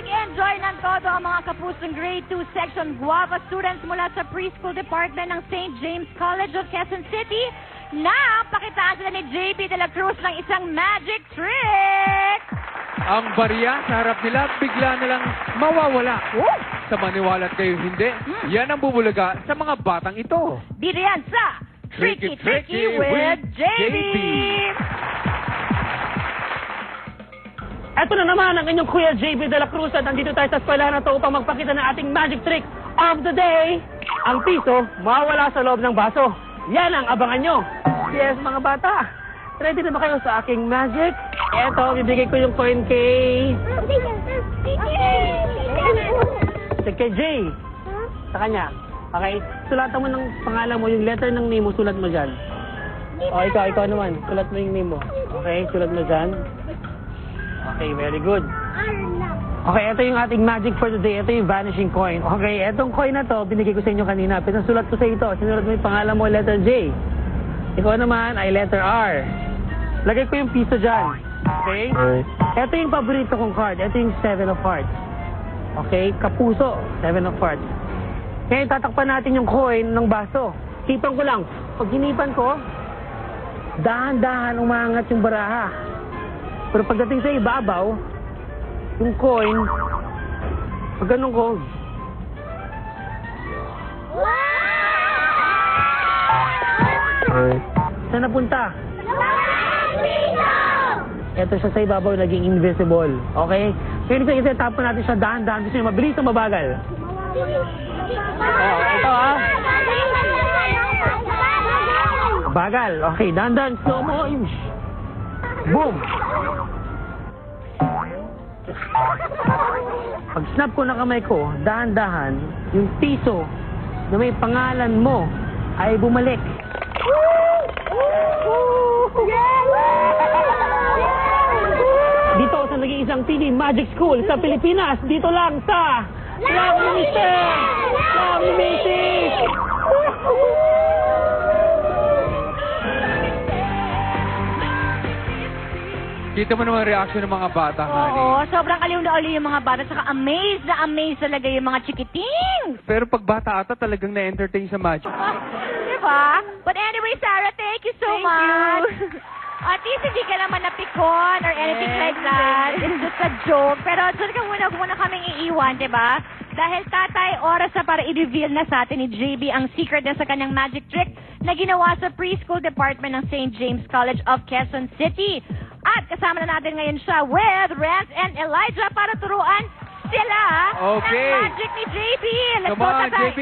Nag-enjoy ng todo ang mga kapusong Grade 2 Section Guava students mula sa Preschool Department ng St. James College of Quezon City na pakitaan sila ni JB de la Cruz ng isang magic trick! Ang barya sa harap nila, bigla na lang mawawala. Sa maniwala't kayo hindi, yan ang bubulaga sa mga batang ito. Dito yan sa Tricky Tricky with JB! Ito na naman ang inyong Kuya JB de la Cruz at nandito tayo sa eskwelahan na ito upang magpakita ng ating magic trick of the day. Ang piso, mawala sa loob ng baso. Yan ang abangan nyo. Yes, mga bata. Ready na ba kayo sa aking magic? Eto, bibigay ko yung coin kay... kay Jay. Sa kanya. Okay? Sulatan mo ng pangalan mo, yung letter ng name mo, sulat mo dyan. O, ikaw naman. Sulat mo yung name mo. Okay, sulat mo dyan. Okay, very good. Okay, ito yung ating magic for today. Ito yung vanishing coin. Okay, etong coin na to, binigay ko sa inyo kanina. Pinasulat ko sa ito. Sinulat mo yung pangalan mo, letter J. Ikaw naman ay letter R. Lagay ko yung piso dyan. Okay? Ito yung paborito kong card. Ito yung 7 of Hearts. Okay? Kapuso, 7 of Hearts. Ngayon, tatakpan natin yung coin ng baso. Hipan ko lang. Pag hinipan ko, dahan-dahan umangat yung baraha. Pero pagdating sa ibabaw, yung coin, pag ganun ko, saan napunta? Ito siya sa ibabaw, naging invisible. Okay? Kaya isa tapon natin siya dahan-dahan. Gusto nyo mabilis o mabagal? Ito ha? Bagal. Okay, dahan-dahan. Slow mo. Boom! Pag snap ko ng kamay ko, dahan-dahan, yung piso na may pangalan mo ay bumalik. Dito sa nag-iisang TV Magic School sa Pilipinas, dito lang sa Love Music! Love Music! Kita mo naman reaction ng mga bata, honey. Oo, sobrang aliw na aliw yung mga bata. Saka amazed talaga yung mga chikiting. Pero pag bata ata talagang na-entertain sa magic. Diba? But anyway, Sarah, thank you so much. At least hindi ka naman napikon or anything like that. It's just a joke. Pero doon ka muna kaming iiwan, diba? Dahil tatay, oras na para i-reveal na sa atin ni JB ang secret na sa kanyang magic trick na ginawa sa Preschool Department ng St. James College of Quezon City. At kasama na natin ngayon siya with Renz and Elijah para turuan sila ng magic ni JB. Let's Come go, on, tatay. JB.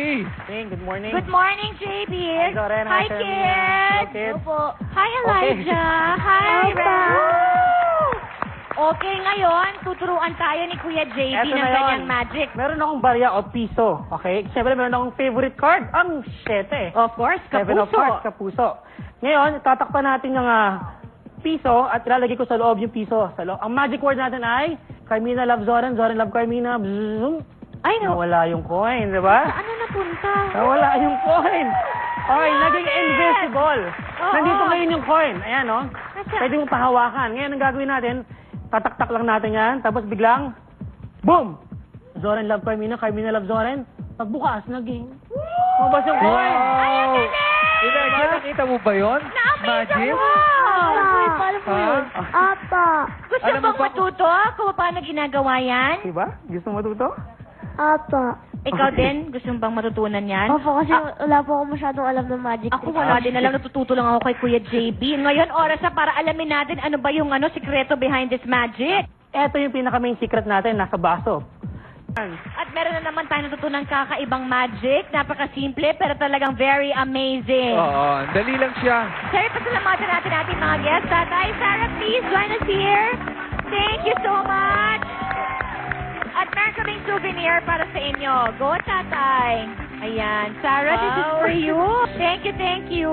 Good morning. Good morning, JB. Hi, Zoren. Hi, kids. Hello, Hi, Elijah. Hi, Renz. Okay, ngayon, tuturuan tayo ni Kuya JB Eto ng na kanyang yun. magic. Meron akong barya o piso. Okay? Siyempre, meron akong favorite card. Ang 7. Of course, 7 of Hearts, kapuso. Ngayon, tatakpan natin yung piso at ilalagay ko sa loob yung piso. Ang magic word natin ay Carmina love Zoren, Zoren love Carmina. Bzzz. Ay, no. Nawala yung coin, di ba? Saan na napunta? Nawala yung coin. Okay, naging invisible. Oo. Nandito ngayon yung coin. Ayan, no? Kasi- Pwede mong pahawakan. Ngayon, ang gagawin natin, tataktak lang natin yan, tapos biglang, boom! Zoren love Carmina, Carmina love Zoren. Pagbukas, naging, mabas yung coin. Ay, ang galing! Elijah, nakita mo ba yun? Na-amaze Magic? ako! Paano po yun? Ha? Apa. Gusto Alam mo bang ba- matuto kung paano ginagawa yan? Diba? Gusto mo matuto? Apa. Ikaw din? Gusto mo bang matutunan yan? Opo, kasi wala po ako masyadong alam ng magic. Ako wala din alam, natututo lang ako kay Kuya JB. Ngayon, oras na para alamin natin ano ba yung sikreto behind this magic. Ito yung pinaka-main secret natin, nasa baso. At meron na naman tayo natutunan kakaibang magic. Napakasimple pero talagang very amazing. Oo, dali lang siya. Sir, pasalamatan natin ating mga guests. Tatay, Sarah, please join us here. Thank you so much. At meron kaming souvenir para sa inyo. Go, tatay. Ayan. Sarah, this is for you. Thank you, thank you.